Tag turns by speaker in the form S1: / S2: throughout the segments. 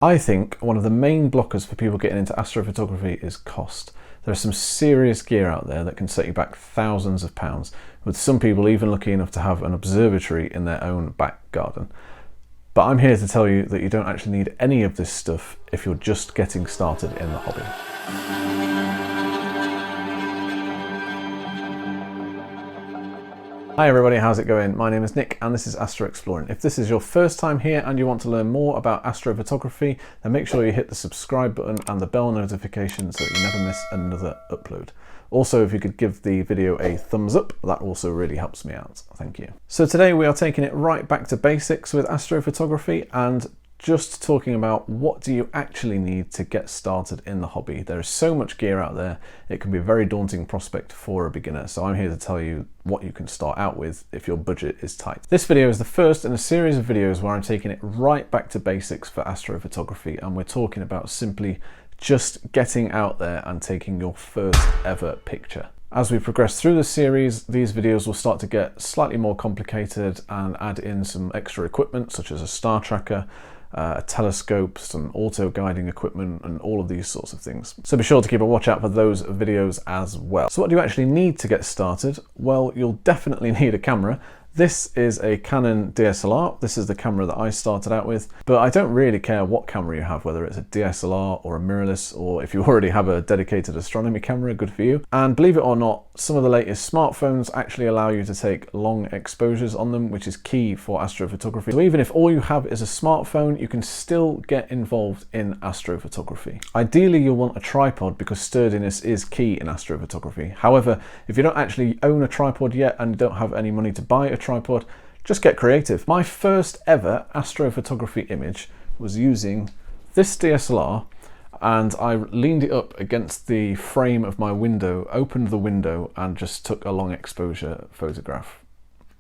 S1: I think one of the main blockers for people getting into astrophotography is cost. There is some serious gear out there that can set you back thousands of pounds, with some people even lucky enough to have an observatory in their own back garden. But I'm here to tell you that you don't actually need any of this stuff if you're just getting started in the hobby. Hi everybody, how's it going? My name is Nick and this is AstroExploring. If this is your first time here and you want to learn more about astrophotography, then make sure you hit the subscribe button and the bell notification so that you never miss another upload. Also, if you could give the video a thumbs up, that also really helps me out. Thank you. So today we are taking it right back to basics with astrophotography and just talking about what do you actually need to get started in the hobby. There is so much gear out there, it can be a very daunting prospect for a beginner. So I'm here to tell you what you can start out with if your budget is tight. This video is the first in a series of videos where I'm taking it right back to basics for astrophotography, and we're talking about simply just getting out there and taking your first ever picture. As we progress through the series, these videos will start to get slightly more complicated and add in some extra equipment such as a star tracker, a telescope, some auto guiding equipment, and all of these sorts of things. So be sure to keep a watch out for those videos as well. So what do you actually need to get started? Well, you'll definitely need a camera. This is a Canon DSLR. This is the camera that I started out with, but I don't really care what camera you have, whether it's a DSLR or a mirrorless, or if you already have a dedicated astronomy camera, good for you. And believe it or not, some of the latest smartphones actually allow you to take long exposures on them, which is key for astrophotography. So even if all you have is a smartphone, you can still get involved in astrophotography. Ideally, you'll want a tripod because sturdiness is key in astrophotography. However, if you don't actually own a tripod yet and don't have any money to buy a tripod, just get creative. My first ever astrophotography image was using this DSLR, and I leaned it up against the frame of my window, opened the window, and just took a long exposure photograph.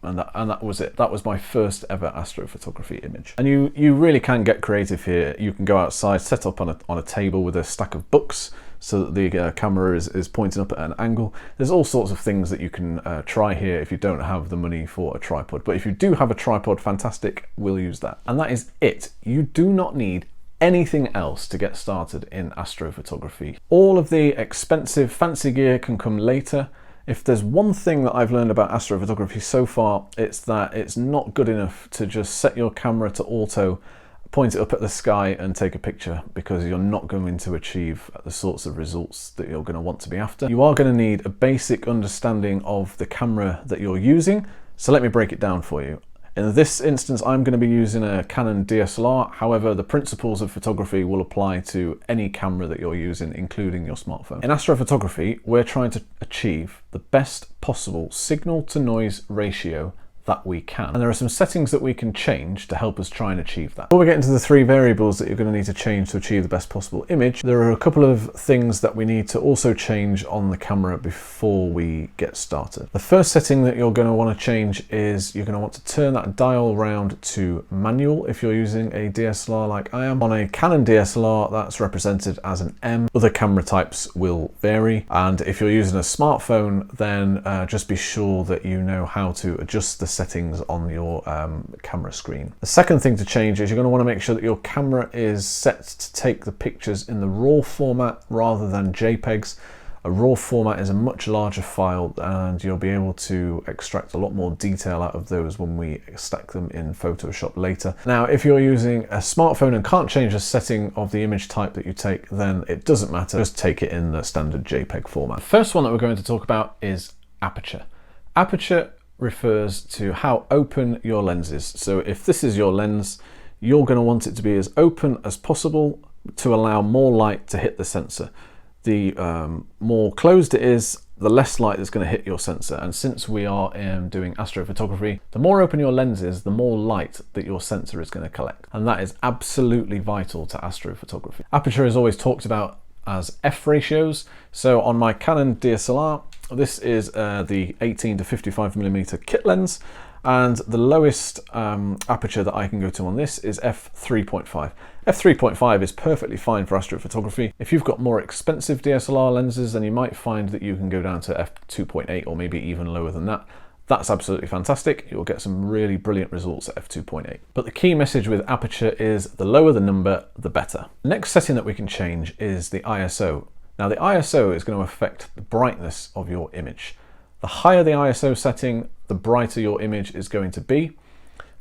S1: And that was it. That was my first ever astrophotography image. And you really can get creative here. You can go outside, set up on a table with a stack of books so that the camera is pointing up at an angle. There's all sorts of things that you can try here if you don't have the money for a tripod. But if you do have a tripod, fantastic, we'll use that. And that is it. You do not need anything else to get started in astrophotography. All of the expensive fancy gear can come later. If there's one thing that I've learned about astrophotography so far, it's that it's not good enough to just set your camera to auto, point it up at the sky and take a picture, because you're not going to achieve the sorts of results that you're going to want to be after. You are going to need a basic understanding of the camera that you're using, so let me break it down for you. In this instance, I'm going to be using a Canon DSLR. However, the principles of photography will apply to any camera that you're using, including your smartphone. In astrophotography, we're trying to achieve the best possible signal to noise ratio that we can. And there are some settings that we can change to help us try and achieve that. Before we get into the three variables that you're going to need to change to achieve the best possible image, there are a couple of things that we need to also change on the camera before we get started. The first setting that you're going to want to change is you're going to want to turn that dial round to manual if you're using a DSLR like I am. On a Canon DSLR, that's represented as an M. Other camera types will vary. And if you're using a smartphone, then just be sure that you know how to adjust the settings on your camera screen. The second thing to change is you're going to want to make sure that your camera is set to take the pictures in the RAW format rather than JPEGs. A RAW format is a much larger file and you'll be able to extract a lot more detail out of those when we stack them in Photoshop later. Now, if you're using a smartphone and can't change the setting of the image type that you take, then it doesn't matter. Just take it in the standard JPEG format. The first one that we're going to talk about is aperture. Aperture refers to how open your lens is. So if this is your lens, you're going to want it to be as open as possible to allow more light to hit the sensor. The more closed it is, the less light is going to hit your sensor. And since we are doing astrophotography, the more open your lens is, the more light that your sensor is going to collect. And that is absolutely vital to astrophotography. Aperture is always talked about as f ratios. So on my Canon DSLR, this is the 18 to 55mm kit lens, and the lowest aperture that I can go to on this is f3.5. f3.5 is perfectly fine for astrophotography. If you've got more expensive DSLR lenses, then you might find that you can go down to f2.8 or maybe even lower than that. that's absolutely fantastic. You'll get some really brilliant results at f2.8. But the key message with aperture is the lower the number, the better. The next setting that we can change is the ISO. Now the ISO is going to affect the brightness of your image. The higher the ISO setting, the brighter your image is going to be.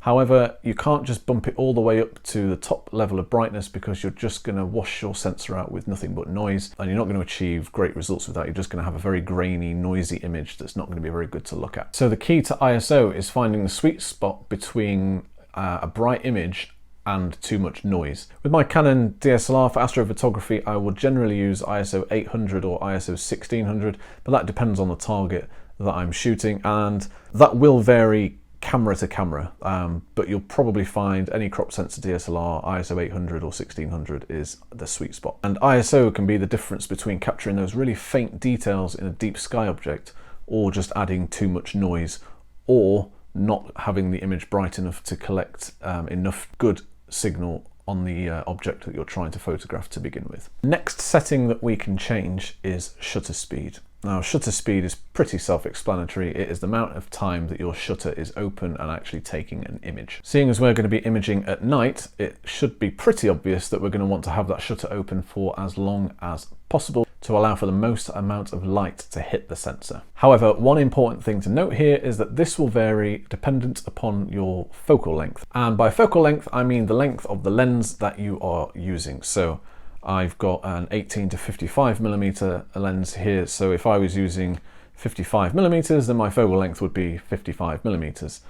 S1: However, you can't just bump it all the way up to the top level of brightness, because you're just going to wash your sensor out with nothing but noise, and you're not going to achieve great results with that. You're just going to have a very grainy, noisy image that's not going to be very good to look at. So the key to ISO is finding the sweet spot between a bright image and too much noise. With my Canon DSLR for astrophotography, I would generally use ISO 800 or ISO 1600, but that depends on the target that I'm shooting, and that will vary camera to camera, but you'll probably find any crop sensor DSLR ISO 800 or 1600 is the sweet spot. And ISO can be the difference between capturing those really faint details in a deep sky object, or just adding too much noise, or not having the image bright enough to collect enough good signal on the object that you're trying to photograph to begin with. Next setting that we can change is shutter speed. Now, shutter speed is pretty self-explanatory. It is the amount of time that your shutter is open and actually taking an image. Seeing as we're going to be imaging at night, it should be pretty obvious that we're going to want to have that shutter open for as long as possible to allow for the most amount of light to hit the sensor. However, one important thing to note here is that this will vary dependent upon your focal length. And by focal length, I mean the length of the lens that you are using. So I've got an 18 to 55mm lens here, so if I was using 55mm, then my focal length would be 55mm.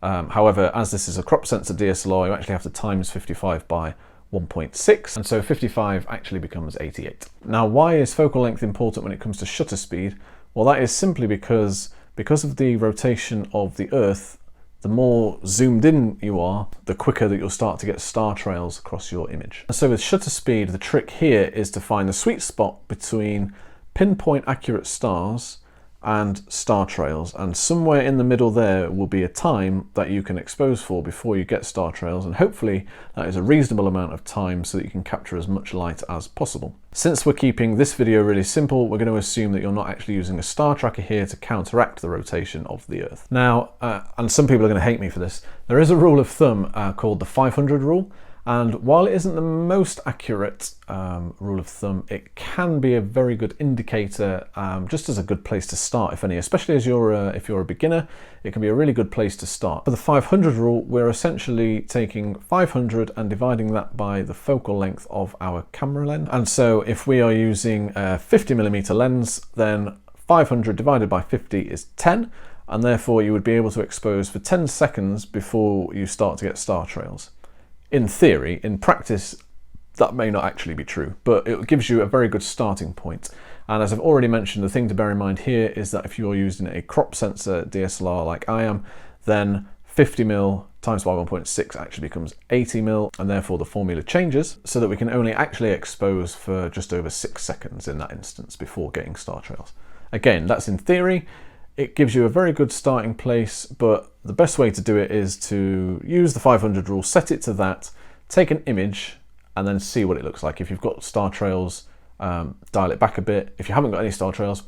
S1: However, as this is a crop sensor DSLR, you actually have to times 55 by 1.6, and so 55 actually becomes 88. Now, why is focal length important when it comes to shutter speed? Well, that is simply because of the rotation of the Earth, the more zoomed in you are, the quicker that you'll start to get star trails across your image. And so with shutter speed, the trick here is to find the sweet spot between pinpoint accurate stars and star trails, and somewhere in the middle there will be a time that you can expose for before you get star trails, and hopefully that is a reasonable amount of time so that you can capture as much light as possible. Since we're keeping this video really simple, we're going to assume that you're not actually using a star tracker here to counteract the rotation of the Earth. Now, and some people are going to hate me for this, there is a rule of thumb called the 500 rule. And while it isn't the most accurate rule of thumb, it can be a very good indicator, just as a good place to start, if any, especially as if you're a beginner, it can be a really good place to start. For the 500 rule, we're essentially taking 500 and dividing that by the focal length of our camera lens. And so if we are using a 50mm lens, then 500 divided by 50 is 10, and therefore you would be able to expose for 10 seconds before you start to get star trails. In theory, in practice, that may not actually be true, but it gives you a very good starting point. And as I've already mentioned, the thing to bear in mind here is that if you're using a crop sensor DSLR like I am, then 50mm times by 1.6 actually becomes 80mm, and therefore the formula changes so that we can only actually expose for just over 6 seconds in that instance before getting star trails. Again, that's in theory. It gives you a very good starting place, but the best way to do it is to use the 500 rule, set it to that, take an image, and then see what it looks like. If you've got star trails, dial it back a bit. If you haven't got any star trails,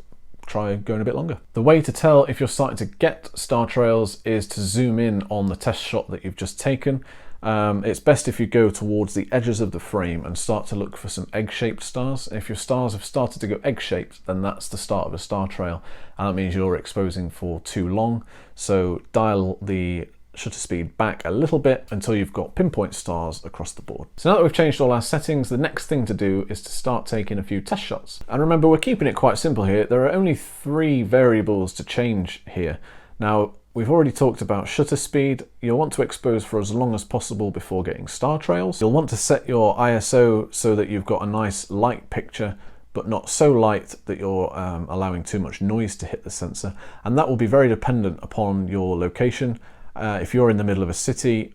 S1: try going a bit longer. The way to tell if you're starting to get star trails is to zoom in on the test shot that you've just taken. It's best if you go towards the edges of the frame and start to look for some egg-shaped stars. If your stars have started to go egg-shaped, then that's the start of a star trail, and that means you're exposing for too long. So dial the shutter speed back a little bit until you've got pinpoint stars across the board. So now that we've changed all our settings, the next thing to do is to start taking a few test shots. And remember, we're keeping it quite simple here. There are only 3 variables to change here. Now, we've already talked about shutter speed. You'll want to expose for as long as possible before getting star trails. You'll want to set your ISO so that you've got a nice light picture, but not so light that you're allowing too much noise to hit the sensor. And that will be very dependent upon your location. If you're in the middle of a city,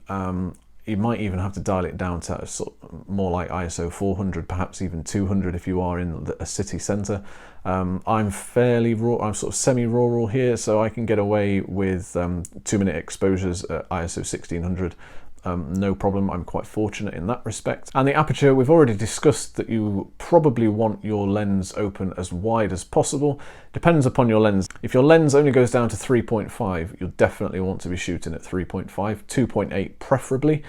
S1: you might even have to dial it down to sort of more like ISO 400, perhaps even 200 if you are in a city centre. I'm fairly raw, I'm sort of semi-rural here, so I can get away with 2-minute exposures at ISO 1600 no problem. I'm quite fortunate in that respect. And the aperture, we've already discussed that you probably want your lens open as wide as possible. Depends upon your lens. If your lens only goes down to 3.5, you'll definitely want to be shooting at 3.5, 2.8 preferably.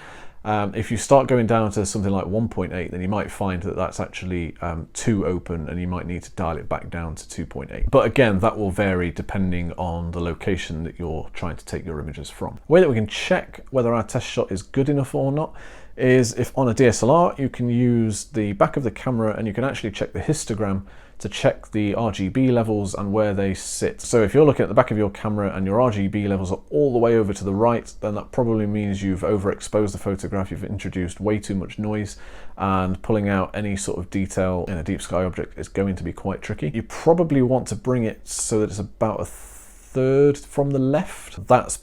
S1: If you start going down to something like 1.8, then you might find that that's actually too open and you might need to dial it back down to 2.8. But again, that will vary depending on the location that you're trying to take your images from. The way that we can check whether our test shot is good enough or not is if on a DSLR, you can use the back of the camera and you can actually check the histogram to check the RGB levels and where they sit. So if you're looking at the back of your camera and your RGB levels are all the way over to the right, then that probably means you've overexposed the photograph, you've introduced way too much noise, and pulling out any sort of detail in a deep sky object is going to be quite tricky. You probably want to bring it so that it's about a third from the left. That's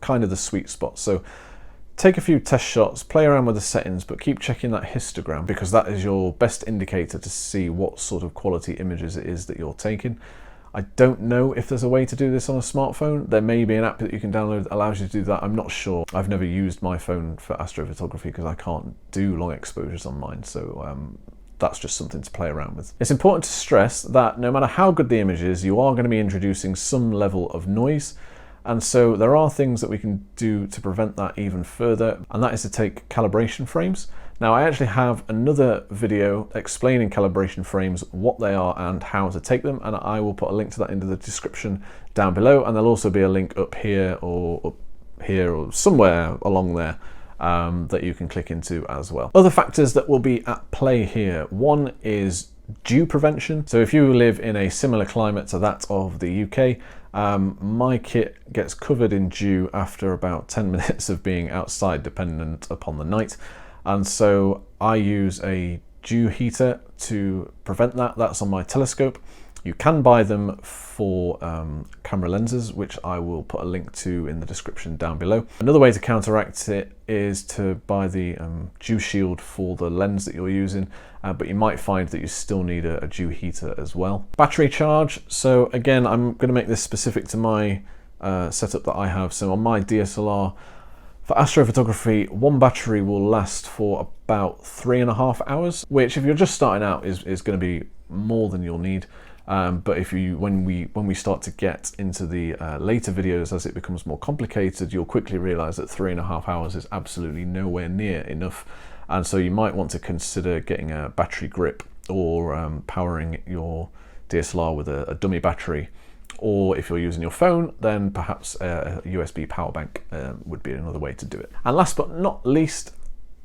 S1: kind of the sweet spot. So take a few test shots, play around with the settings, but keep checking that histogram because that is your best indicator to see what sort of quality images it is that you're taking. I don't know if there's a way to do this on a smartphone. There may be an app that you can download that allows you to do that. I'm not sure. I've never used my phone for astrophotography because I can't do long exposures on mine. So that's just something to play around with. It's important to stress that no matter how good the image is, you are going to be introducing some level of noise. And so there are things that we can do to prevent that even further, and that is to take calibration frames. Now I actually have another video explaining calibration frames, what they are and how to take them, and I will put a link to that into the description down below, and there'll also be a link up here or somewhere along there that you can click into as well. Other factors that will be at play here, one is dew prevention. So if you live in a similar climate to that of the UK, my kit gets covered in dew after about 10 minutes of being outside, dependent upon the night. And so I use a dew heater to prevent that. That's on my telescope. You can buy them for camera lenses, which I will put a link to in the description down below. Another way to counteract it is to buy the dew shield for the lens that you're using, but you might find that you still need a dew heater as well. Battery charge. So again, I'm going to make this specific to my setup that I have. So on my DSLR, for astrophotography, one battery will last for about 3.5 hours, which if you're just starting out is going to be more than you'll need. But if you, when we start to get into the later videos, as it becomes more complicated, you'll quickly realize that 3.5 hours is absolutely nowhere near enough. And so you might want to consider getting a battery grip or powering your DSLR with a dummy battery. Or if you're using your phone, then perhaps a USB power bank would be another way to do it. And last but not least,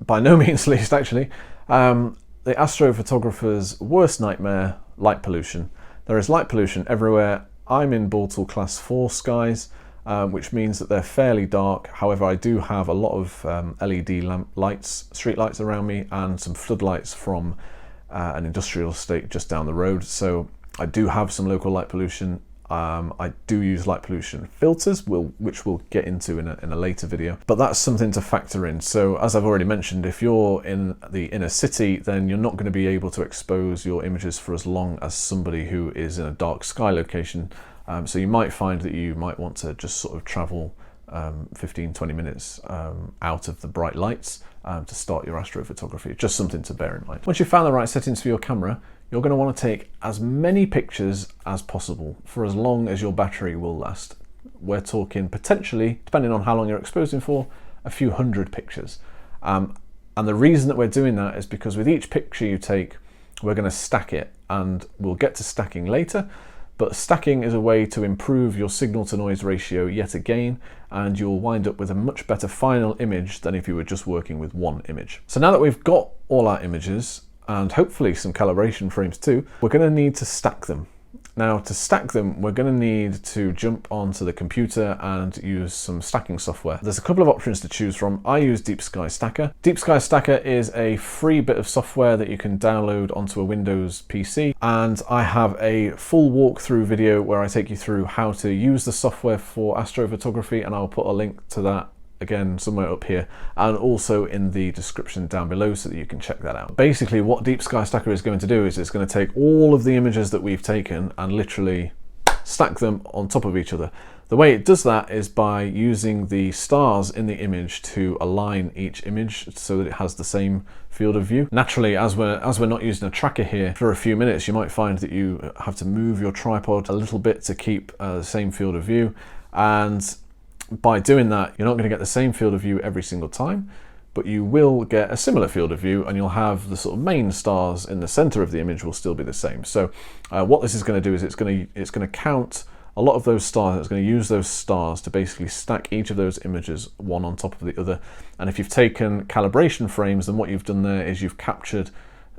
S1: by no means least actually, the astrophotographer's worst nightmare, light pollution. There is light pollution everywhere. I'm in Baltal class 4 skies, which means that they're fairly dark. However, I do have a lot of LED lamp lights, street lights around me, and some floodlights from an industrial estate just down the road. So I do have some local light pollution. I do use light pollution filters, which we'll get into in a later video, but that's something to factor in. So as I've already mentioned, if you're in the inner city, then you're not going to be able to expose your images for as long as somebody who is in a dark sky location. So you might find that you might want to just sort of travel 15-20 minutes out of the bright lights to start your astrophotography. Just something to bear in mind. Once you've found the right settings for your camera, you're going to want to take as many pictures as possible for as long as your battery will last. We're talking potentially, depending on how long you're exposing for, a few hundred pictures. And the reason that we're doing that is because with each picture you take, we're going to stack it, and we'll get to stacking later. But stacking is a way to improve your signal to noise ratio yet again, and you'll wind up with a much better final image than if you were just working with one image. So now that we've got all our images, and hopefully some calibration frames too, we're going to need to stack them. Now to stack them, we're going to need to jump onto the computer and use some stacking software. There's a couple of options to choose from. I use Deep Sky Stacker. Deep Sky Stacker is a free bit of software that you can download onto a Windows PC, and I have a full walkthrough video where I take you through how to use the software for astrophotography, and I'll put a link to that again somewhere up here and also in the description down below so that you can check that out. Basically what Deep Sky Stacker is going to do is it's going to take all of the images that we've taken and literally stack them on top of each other. The way it does that is by using the stars in the image to align each image so that it has the same field of view. Naturally, as we're not using a tracker here for a few minutes, you might find that you have to move your tripod a little bit to keep the same field of view. And by doing that, you're not going to get the same field of view every single time, but you will get a similar field of view, and you'll have the sort of main stars in the center of the image will still be the same. So what this is going to do is it's going to count a lot of those stars. It's going to use those stars to basically stack each of those images one on top of the other. And if you've taken calibration frames, then what you've done there is you've captured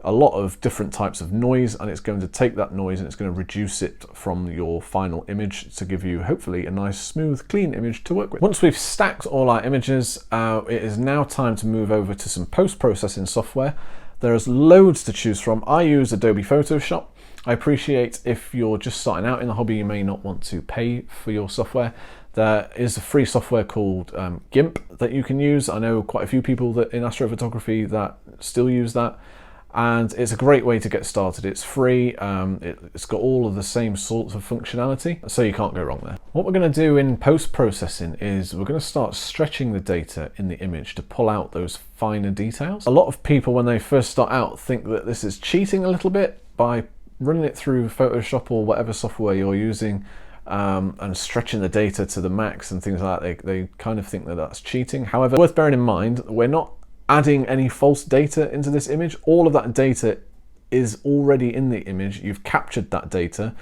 S1: a lot of different types of noise, and it's going to take that noise and it's going to reduce it from your final image to give you hopefully a nice, smooth, clean image to work with. Once we've stacked all our images, it is now time to move over to some post-processing software. There's loads to choose from. I use Adobe Photoshop. I appreciate if you're just starting out in the hobby, you may not want to pay for your software. There is a free software called GIMP that you can use. I know quite a few people that in astrophotography that still use that, and it's a great way to get started. It's free, it's got all of the same sorts of functionality, so you can't go wrong there. What we're going to do in post-processing is we're going to start stretching the data in the image to pull out those finer details. A lot of people, when they first start out, think that this is cheating a little bit by running it through Photoshop or whatever software you're using, and stretching the data to the max and things like that. They kind of think that that's cheating. However, worth bearing in mind, we're not adding any false data into this image. All of that data is already in the image. You've captured that data.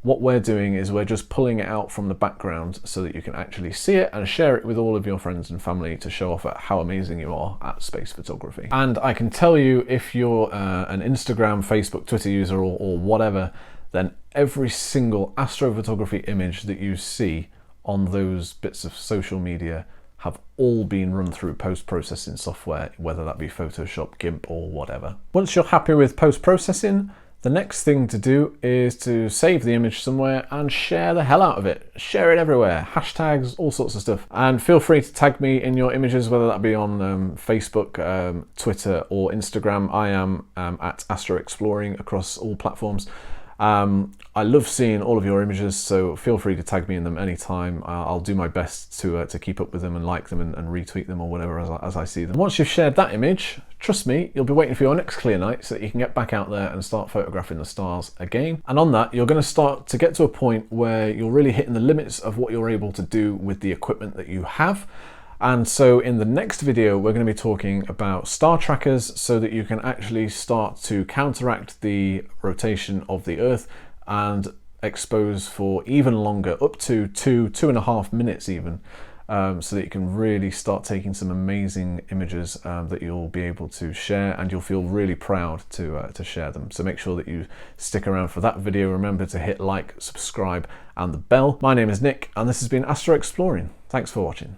S1: What we're doing is we're just pulling it out from the background so that you can actually see it and share it with all of your friends and family to show off at how amazing you are at space photography. And I can tell you, if you're an Instagram, Facebook, Twitter user or whatever, then every single astrophotography image that you see on those bits of social media have all been run through post-processing software, whether that be Photoshop, GIMP or whatever. Once you're happy with post-processing, the next thing to do is to save the image somewhere and share the hell out of it. Share it everywhere, hashtags, all sorts of stuff. And feel free to tag me in your images, whether that be on Facebook, Twitter or Instagram. I am at AstroExploring across all platforms. I love seeing all of your images, so feel free to tag me in them anytime. I'll do my best to keep up with them and like them and retweet them or whatever as I see them. Once you've shared that image, trust me, you'll be waiting for your next clear night so that you can get back out there and start photographing the stars again. And on that, you're going to start to get to a point where you're really hitting the limits of what you're able to do with the equipment that you have. And so in the next video, we're going to be talking about star trackers so that you can actually start to counteract the rotation of the Earth and expose for even longer, up to 2.5 minutes even, so that you can really start taking some amazing images that you'll be able to share, and you'll feel really proud to share them. So make sure that you stick around for that video. Remember to hit like, subscribe and the bell. My name is Nick and this has been Astro Exploring. Thanks for watching.